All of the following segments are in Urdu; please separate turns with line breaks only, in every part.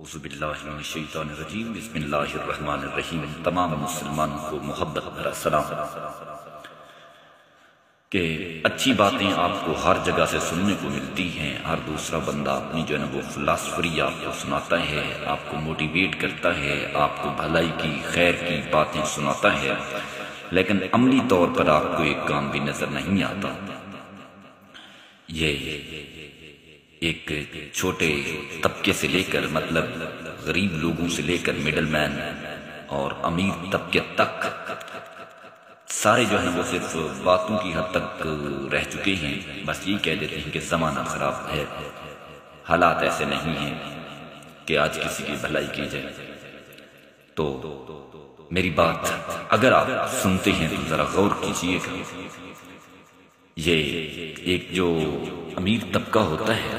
اعوذ باللہ من الشیطان الرجیم، بسم اللہ الرحمن الرحیم۔ تمام مسلمانوں کو محبت بھرا سلام کہ اچھی باتیں آپ کو ہر جگہ سے سننے کو ملتی ہیں۔ ہر دوسرا بندہ اپنی جو ہے وہ فلسفری آپ کو سناتا ہے، آپ کو موٹیویٹ کرتا ہے، آپ کو بھلائی کی خیر کی باتیں سناتا ہے، لیکن عملی طور پر آپ کو ایک کام بھی نظر نہیں آتا۔ یہ ایک چھوٹے طبقے سے لے کر، مطلب غریب لوگوں سے لے کر مڈل مین اور امیر طبقے تک، سارے جو ہے وہ صرف باتوں کی حد تک رہ چکے ہیں۔ بس یہ کہہ دیتے ہیں کہ زمانہ خراب ہے، حالات ایسے نہیں ہیں کہ آج کسی کی بھلائی کی جائے۔ تو میری بات اگر آپ سنتے ہیں تو ذرا غور کیجئے گا۔ یہ ایک جو امیر طبقہ ہوتا ہے،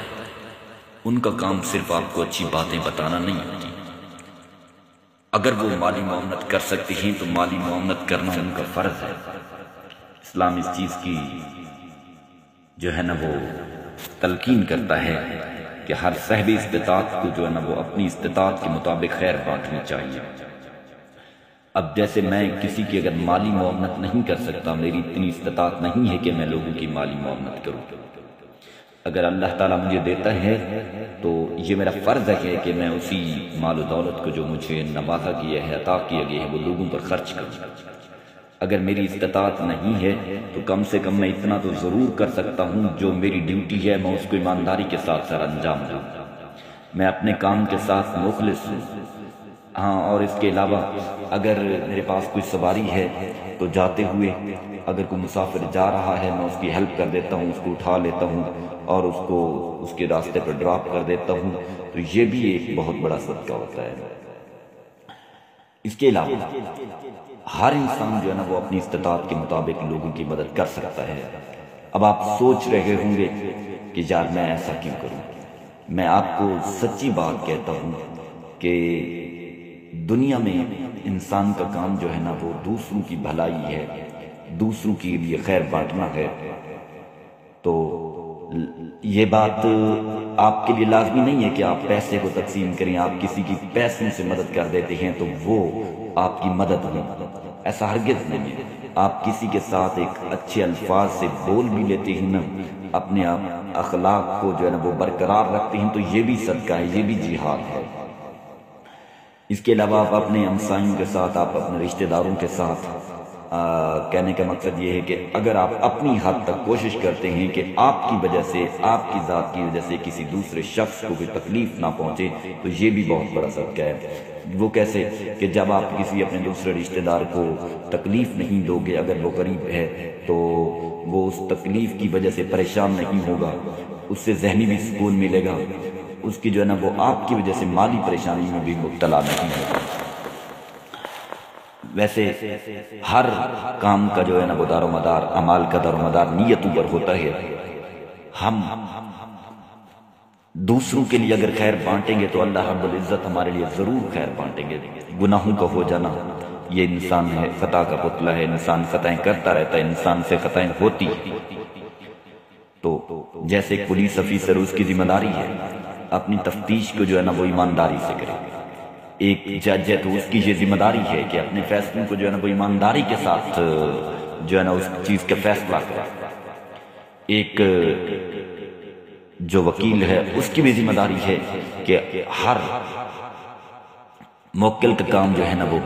ان کا کام صرف آپ کو اچھی باتیں بتانا نہیں ہوتی۔ اگر وہ مالی معاونت کر سکتے ہیں تو مالی معاونت کرنا ان کا فرض ہے۔ اسلام اس چیز کی جو ہے نا وہ تلقین کرتا ہے کہ ہر صاحب استطاعت کو جو ہے نا وہ اپنی استطاعت کے مطابق خیر بانٹنی چاہیے۔ اب جیسے میں کسی کی اگر مالی معاونت نہیں کر سکتا، میری اتنی استطاعت نہیں ہے کہ میں لوگوں کی مالی معاونت کروں، اگر اللہ تعالیٰ مجھے دیتا ہے تو یہ میرا فرض ہے کہ میں اسی مال و دولت کو جو مجھے نوازا گیا ہے، عطا کیا گیا ہے، وہ لوگوں پر خرچ کروں۔ اگر میری استطاعت نہیں ہے تو کم سے کم میں اتنا تو ضرور کر سکتا ہوں، جو میری ڈیوٹی ہے میں اس کو ایمانداری کے ساتھ سر انجام دوں، میں اپنے کام کے ساتھ مخلص ہوں۔ ہاں، اور اس کے علاوہ اگر میرے پاس کوئی سواری ہے تو جاتے ہوئے اگر کوئی مسافر جا رہا ہے، میں اس کی ہیلپ کر دیتا ہوں، اس کو اٹھا لیتا ہوں اور اس کو اس کے راستے پر ڈراپ کر دیتا ہوں، تو یہ بھی ایک بہت بڑا صدقہ ہوتا ہے۔ اس کے علاوہ ہر انسان جو ہے نا وہ اپنی استطاعت کے مطابق لوگوں کی مدد کر سکتا ہے۔ اب آپ سوچ رہے ہوں گے کہ یار میں ایسا کیوں کروں؟ میں آپ کو سچی بات کہتا ہوں کہ دنیا میں انسان کا کام جو ہے نا وہ دوسروں کی بھلائی ہے، دوسروں کے لیے خیر بانٹنا ہے۔ تو یہ بات آپ کے لیے لازمی نہیں ہے کہ آپ پیسے کو تقسیم کریں، آپ کسی کی پیسوں سے مدد کر دیتے ہیں تو وہ آپ کی مدد ہو، ایسا ہرگز نہیں ہے۔ آپ کسی کے ساتھ ایک اچھے الفاظ سے بول بھی لیتے ہیں نا، اپنے اخلاق کو جو ہے نا وہ برقرار رکھتے ہیں، تو یہ بھی صدقہ ہے، یہ بھی جہاد ہے۔ اس کے علاوہ آپ اپنے ہمسایوں کے ساتھ، آپ اپنے رشتہ داروں کے ساتھ، کہنے کا مقصد یہ ہے کہ اگر آپ اپنی حد تک کوشش کرتے ہیں کہ آپ کی وجہ سے، آپ کی ذات کی وجہ سے کسی دوسرے شخص کو کوئی تکلیف نہ پہنچے، تو یہ بھی بہت بڑا صدقہ ہے۔ وہ کیسے کہ جب آپ کسی اپنے دوسرے رشتہ دار کو تکلیف نہیں دو گے، اگر وہ غریب ہے تو وہ اس تکلیف کی وجہ سے پریشان نہیں ہوگا، اس سے ذہنی بھی سکون ملے گا، اس کی جو ہے نا وہ آپ کی وجہ سے مالی پریشانی میں بھی مبتلا نہیں ہوگا۔ ویسے ہر کام کا جو ہے نا وہ دار و مدار، اعمال کا دار و مدار نیتوں پر ہوتا ہے۔ ہم دوسروں کے لیے اگر خیر بانٹیں گے تو اللہ رب العزت ہمارے لیے ضرور خیر بانٹیں گے۔ گناہوں کا ہو جانا یہ انسان ہے، خطا کا پتلا ہے، انسان خطائیں کرتا رہتا ہے، انسان سے خطائیں ہوتی ہیں۔ تو جیسے ایک پولیس افیسر، اس کی ذمہ داری ہے اپنی تفتیش کو جو ہے نا وہ ایمانداری سے کرے۔ ایک جج ہے تو اس کی یہ ذمہ داری ہے کہ اپنے فیصلوں کو جو ہے نا وہ ایمانداری کے ساتھ جو ہے نا اس چیز کا فیصلہ کرے۔ ایک جو وکیل ہے اس کی بھی ذمہ داری ہے کہ ہر موکل کا کام جو ہے نا وہ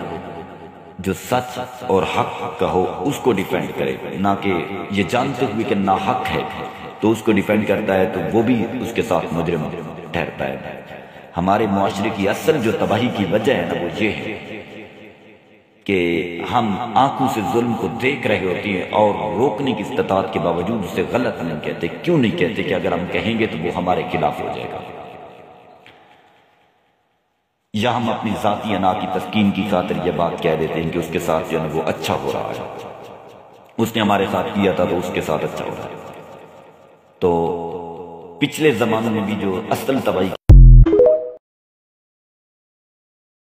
جو سچ اور حق کا ہو اس کو ڈیفینڈ کرے، نہ کہ یہ جانتے ہوئے کہ ناحق ہے تو اس کو ڈیفینڈ کرتا ہے تو وہ بھی اس کے ساتھ مجرم ٹھہرتا ہے۔ ہمارے معاشرے کی اصل جو تباہی کی وجہ ہے نا وہ یہ ہے کہ ہم آنکھوں سے ظلم کو دیکھ رہے ہوتے ہیں اور روکنے کی استطاعت کے باوجود اسے غلط نہیں کہتے۔ کیوں نہیں کہتے؟ کہ اگر ہم کہیں گے تو وہ ہمارے خلاف ہو جائے گا، یا ہم اپنی ذاتی انا کی تسکین کی خاطر یہ بات کہہ دیتے ہیں کہ اس کے ساتھ جو ہے وہ اچھا ہو رہا ہے، اس نے ہمارے ساتھ کیا تھا تو اس کے ساتھ اچھا ہو رہا ہے۔ تو پچھلے زمانوں میں بھی جو اصل تباہی